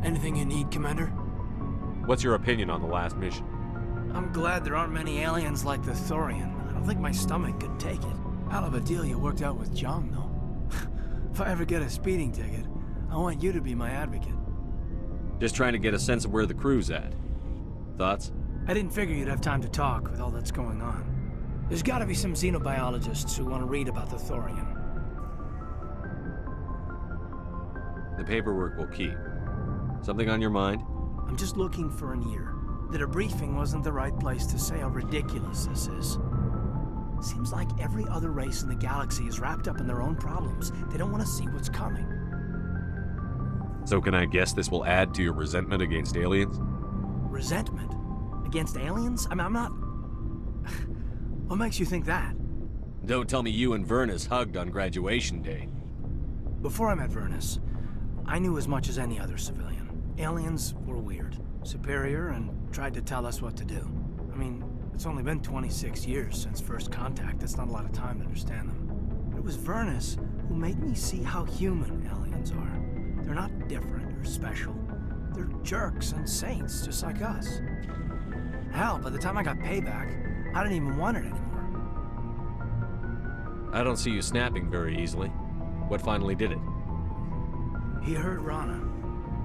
Anything you need, Commander? What's your opinion on the last mission? I'm glad there aren't many aliens like the Thorian. I don't think my stomach could take it. Hell of a deal you worked out with John, though. If I ever get a speeding ticket, I want you to be my advocate. Just trying to get a sense of where the crew's at. Thoughts? I didn't figure you'd have time to talk with all that's going on. There's gotta be some xenobiologists who want to read about the Thorian. The paperwork will keep. Something on your mind? I'm just looking for an ear. The debriefing wasn't the right place to say how ridiculous this is. Seems like every other race in the galaxy is wrapped up in their own problems. They don't want to see what's coming. So can I guess this will add to your resentment against aliens? Resentment? Against aliens? I mean, I'm not... What makes you think that? Don't tell me you and Vernus hugged on graduation day. Before I met Vernus, I knew as much as any other civilian. Aliens were weird, superior, and tried to tell us what to do. I mean, it's only been 26 years since first contact. That's not a lot of time to understand them. But it was Vernus who made me see how human aliens are. They're not different or special. They're jerks and saints, just like us. Hell, by the time I got payback, I didn't even want it anymore. I don't see you snapping very easily. What finally did it? He hurt Rana.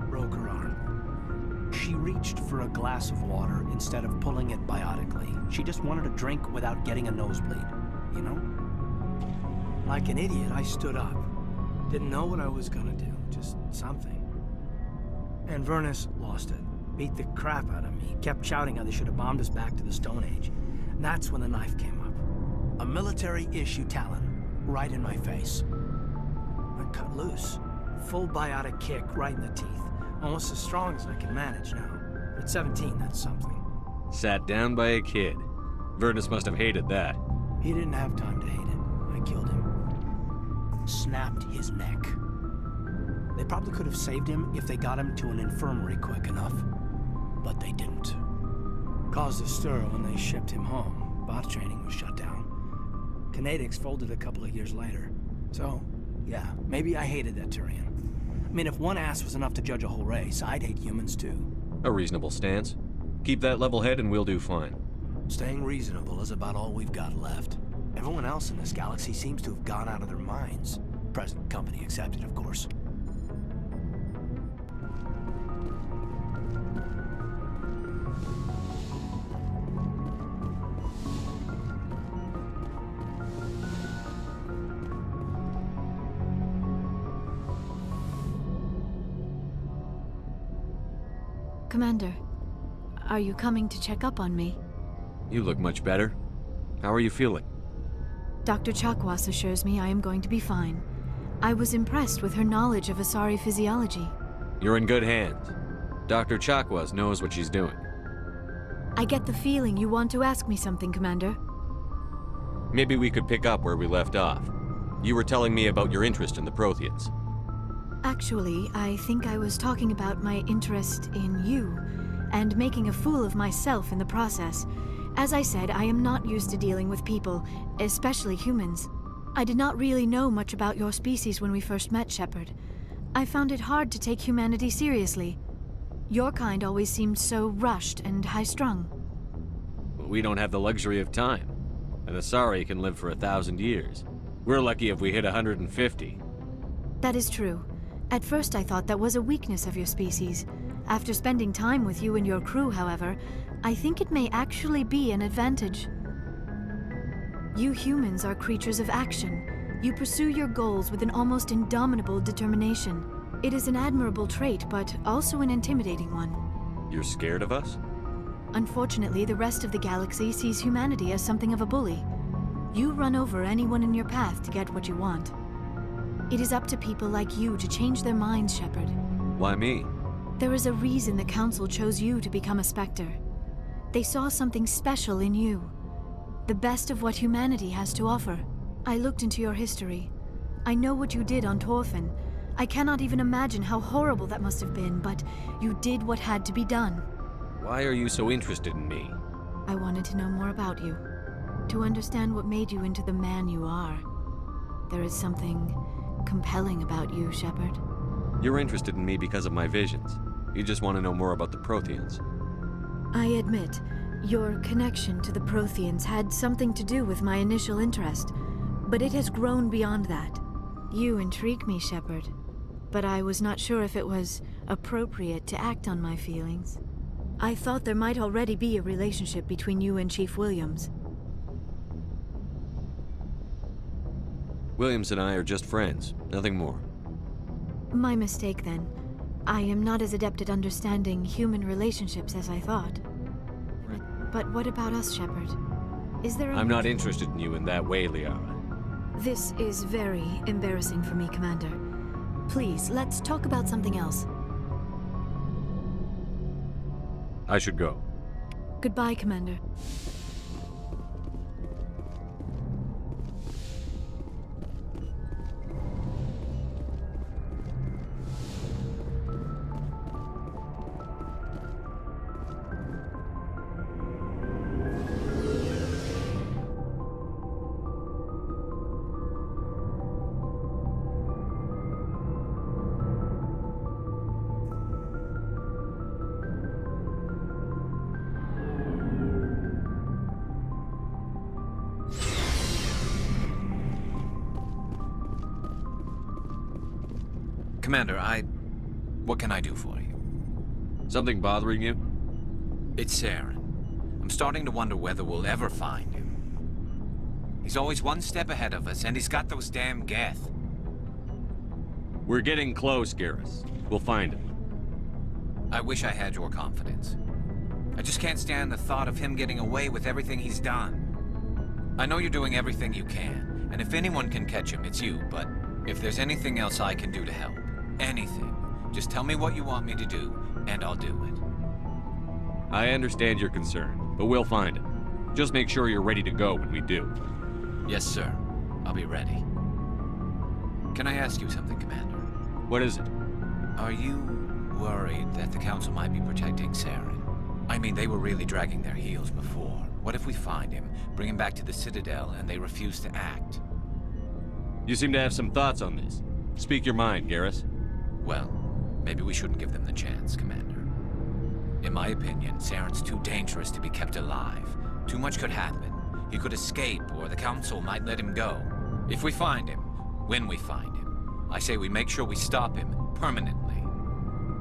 Broke her arm. She reached for a glass of water instead of pulling it biotically. She just wanted a drink without getting a nosebleed, you know? Like an idiot, I stood up. Didn't know what I was gonna do, just something. And Vernus lost it. Beat the crap out of me. Kept shouting how they should have bombed us back to the Stone Age. And that's when the knife came up. A military-issue talon, right in my face. I cut loose. Full biotic kick right in the teeth. Almost as strong as I can manage now. At 17, that's something. Sat down by a kid. Vernus must have hated that. He didn't have time to hate it. I killed him. Snapped his neck. They probably could have saved him if they got him to an infirmary quick enough. But they didn't. Caused a stir when they shipped him home. Bot training was shut down. Kinetics folded a couple of years later. So, yeah, maybe I hated that Turian. I mean, if one ass was enough to judge a whole race, I'd hate humans too. A reasonable stance. Keep that level head and we'll do fine. Staying reasonable is about all we've got left. Everyone else in this galaxy seems to have gone out of their minds. Present company accepted, of course. Commander, are you coming to check up on me? You look much better. How are you feeling? Dr. Chakwas assures me I am going to be fine. I was impressed with her knowledge of Asari physiology. You're in good hands. Dr. Chakwas knows what she's doing. I get the feeling you want to ask me something, Commander. Maybe we could pick up where we left off. You were telling me about your interest in the Protheans. Actually, I think I was talking about my interest in you, and making a fool of myself in the process. As I said, I am not used to dealing with people, especially humans. I did not really know much about your species when we first met, Shepard. I found it hard to take humanity seriously. Your kind always seemed so rushed and high-strung. We don't have the luxury of time. An Asari can live for 1,000 years. We're lucky if we hit 150. That is true. At first I thought that was a weakness of your species. After spending time with you and your crew, however, I think it may actually be an advantage. You humans are creatures of action. You pursue your goals with an almost indomitable determination. It is an admirable trait, but also an intimidating one. You're scared of us? Unfortunately, the rest of the galaxy sees humanity as something of a bully. You run over anyone in your path to get what you want. It is up to people like you to change their minds, Shepard. Why me? There is a reason the Council chose you to become a Spectre. They saw something special in you. The best of what humanity has to offer. I looked into your history. I know what you did on Torfin. I cannot even imagine how horrible that must have been, but you did what had to be done. Why are you so interested in me? I wanted to know more about you. To understand what made you into the man you are. There is something compelling about you, Shepard. You're interested in me because of my visions. You just want to know more about the Protheans. I admit, your connection to the Protheans had something to do with my initial interest, but it has grown beyond that. You intrigue me, Shepard, but I was not sure if it was appropriate to act on my feelings. I thought there might already be a relationship between you and Chief Williams. Williams and I are just friends, nothing more. My mistake, then. I am not as adept at understanding human relationships as I thought. But what about us, Shepard? Is there a... I'm not interested in you in that way, Liara. This is very embarrassing for me, Commander. Please, let's talk about something else. I should go. Goodbye, Commander. Commander, what can I do for you? Something bothering you? It's Saren. I'm starting to wonder whether we'll ever find him. He's always one step ahead of us, and he's got those damn Geth. We're getting close, Garrus. We'll find him. I wish I had your confidence. I just can't stand the thought of him getting away with everything he's done. I know you're doing everything you can, and if anyone can catch him, it's you, but if there's anything else I can do to help, anything, just tell me what you want me to do, and I'll do it. I understand your concern, but we'll find him. Just make sure you're ready to go when we do. Yes, sir. I'll be ready. Can I ask you something, Commander? What is it? Are you worried that the Council might be protecting Saren? I mean, they were really dragging their heels before. What if we find him, bring him back to the Citadel, and they refuse to act? You seem to have some thoughts on this. Speak your mind, Garrus. Well, maybe we shouldn't give them the chance, Commander. In my opinion, Saren's too dangerous to be kept alive. Too much could happen. He could escape, or the Council might let him go. If we find him, when we find him, I say we make sure we stop him permanently.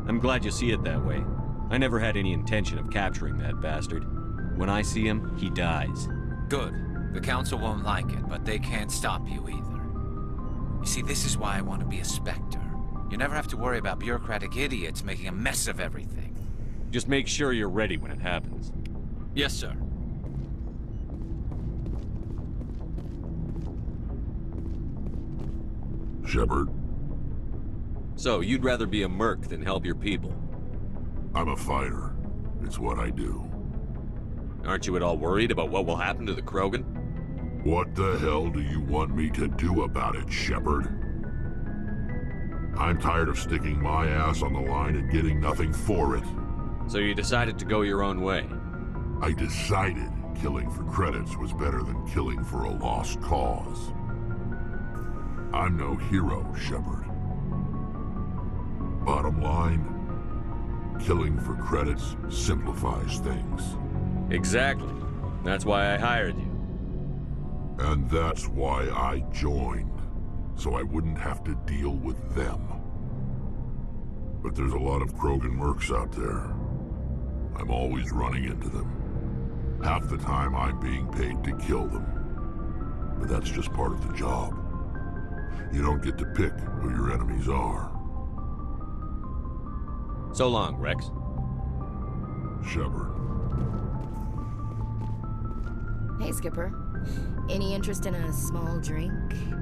I'm glad you see it that way. I never had any intention of capturing that bastard. When I see him, he dies. Good. The Council won't like it, but they can't stop you either. You see, this is why I want to be a Spectre. You never have to worry about bureaucratic idiots making a mess of everything. Just make sure you're ready when it happens. Yes, sir. Shepard, So, you'd rather be a merc than help your people? I'm a fighter. It's what I do. Aren't you at all worried about what will happen to the Krogan? What the hell do you want me to do about it, Shepard? I'm tired of sticking my ass on the line and getting nothing for it. So you decided to go your own way? I decided killing for credits was better than killing for a lost cause. I'm no hero, Shepard. Bottom line, killing for credits simplifies things. Exactly. That's why I hired you. And that's why I joined, so I wouldn't have to deal with them. But there's a lot of Krogan mercs out there. I'm always running into them. Half the time I'm being paid to kill them. But that's just part of the job. You don't get to pick who your enemies are. So long, Rex. Shepard. Hey, Skipper. Any interest in a small drink?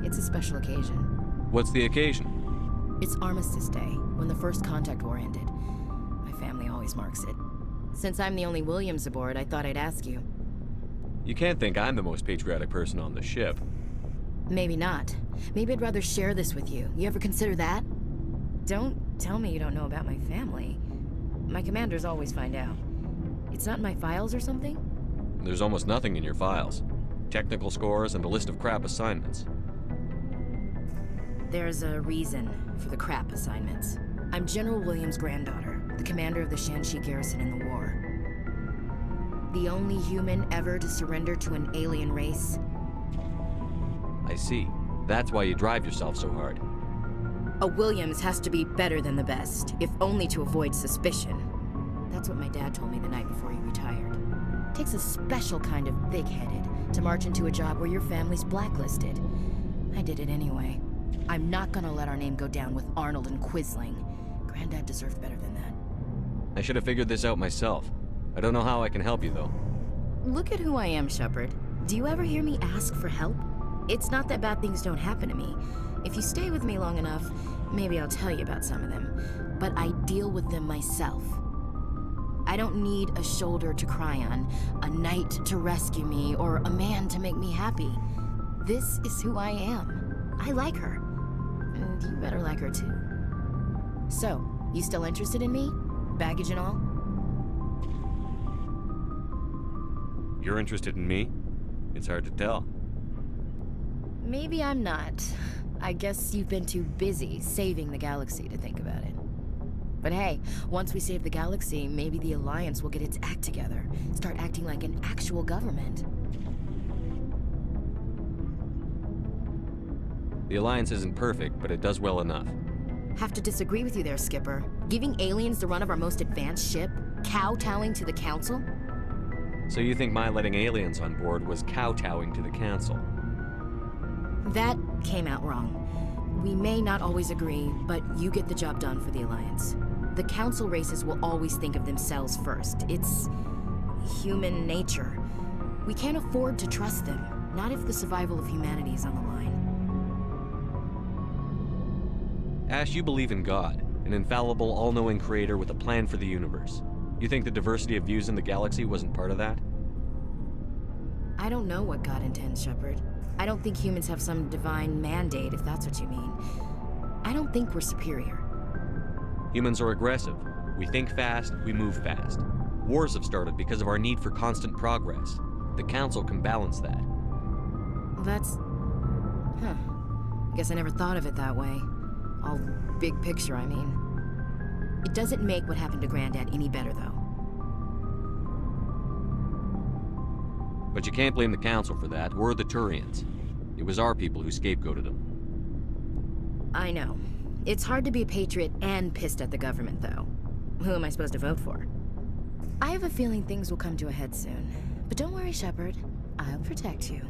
It's a special occasion. What's the occasion? It's Armistice Day, when the First Contact War ended. My family always marks it. Since I'm the only Williams aboard, I thought I'd ask you. You can't think I'm the most patriotic person on the ship. Maybe not. Maybe I'd rather share this with you. You ever consider that? Don't tell me you don't know about my family. My commanders always find out. It's not in my files or something? There's almost nothing in your files. Technical scores and a list of crap assignments. There's a reason for the crap assignments. I'm General Williams' granddaughter, the commander of the Shanxi garrison in the war. The only human ever to surrender to an alien race. I see. That's why you drive yourself so hard. A Williams has to be better than the best, if only to avoid suspicion. That's what my dad told me the night before he retired. Takes a special kind of big-headed to march into a job where your family's blacklisted. I did it anyway. I'm not gonna let our name go down with Arnold and Quisling. Granddad deserved better than that. I should have figured this out myself. I don't know how I can help you, though. Look at who I am, Shepard. Do you ever hear me ask for help? It's not that bad things don't happen to me. If you stay with me long enough, maybe I'll tell you about some of them. But I deal with them myself. I don't need a shoulder to cry on, a knight to rescue me, or a man to make me happy. This is who I am. I like her. And you better like her too. So, you still interested in me? Baggage and all? You're interested in me? It's hard to tell. Maybe I'm not. I guess you've been too busy saving the galaxy to think about it. But hey, once we save the galaxy, maybe the Alliance will get its act together. Start acting like an actual government. The Alliance isn't perfect, but it does well enough. Have to disagree with you there, Skipper. Giving aliens the run of our most advanced ship? Kowtowing to the Council? So you think my letting aliens on board was kowtowing to the Council? That came out wrong. We may not always agree, but you get the job done for the Alliance. The Council races will always think of themselves first. It's human nature. We can't afford to trust them, not if the survival of humanity is on the line. Ash, you believe in God, an infallible, all-knowing creator with a plan for the universe. You think the diversity of views in the galaxy wasn't part of that? I don't know what God intends, Shepard. I don't think humans have some divine mandate, if that's what you mean. I don't think we're superior. Humans are aggressive. We think fast, we move fast. Wars have started because of our need for constant progress. The Council can balance that. Well, that's... Huh. Guess I never thought of it that way. All big picture, I mean. It doesn't make what happened to Granddad any better, though. But you can't blame the Council for that. We're the Turians. It was our people who scapegoated them. I know. It's hard to be a patriot and pissed at the government, though. Who am I supposed to vote for? I have a feeling things will come to a head soon. But don't worry, Shepard. I'll protect you.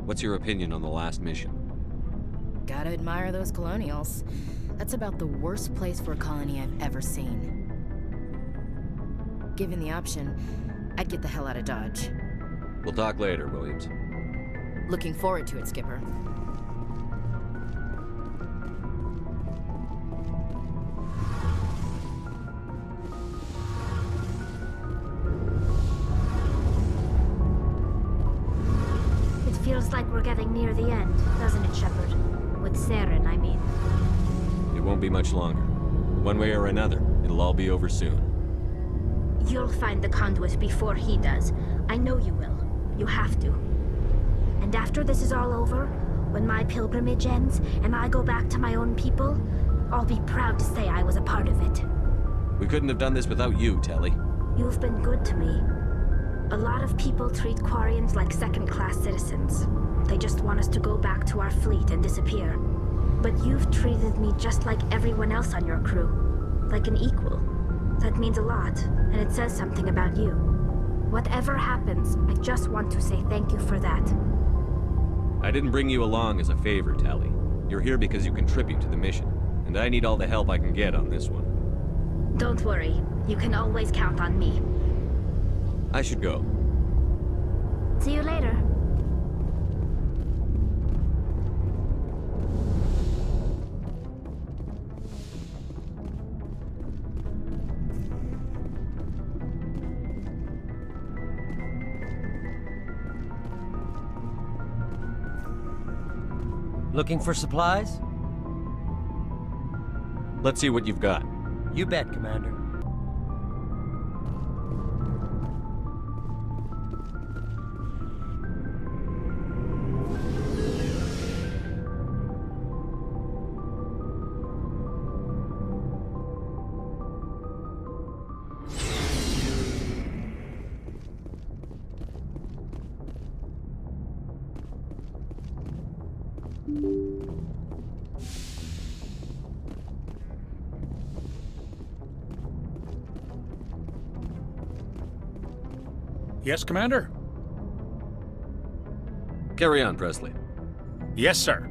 What's your opinion on the last mission? Gotta admire those colonials. That's about the worst place for a colony I've ever seen. Given the option, I'd get the hell out of Dodge. We'll talk later, Williams. Looking forward to it, Skipper. It feels like we're getting near the end, doesn't it, Shepard? With Saren, I mean. It won't be much longer. One way or another, it'll all be over soon. You'll find the conduit before he does. I know you will. You have to. And after this is all over, when my pilgrimage ends and I go back to my own people, I'll be proud to say I was a part of it. We couldn't have done this without you, Telly. You've been good to me. A lot of people treat Quarians like second-class citizens. They just want us to go back to our fleet and disappear. But you've treated me just like everyone else on your crew. Like an equal. That means a lot, and it says something about you. Whatever happens, I just want to say thank you for that. I didn't bring you along as a favor, Telly. You're here because you contribute to the mission, and I need all the help I can get on this one. Don't worry. You can always count on me. I should go. See you later. Looking for supplies? Let's see what you've got. You bet, Commander. Yes, Commander? Carry on, Presley. Yes, sir.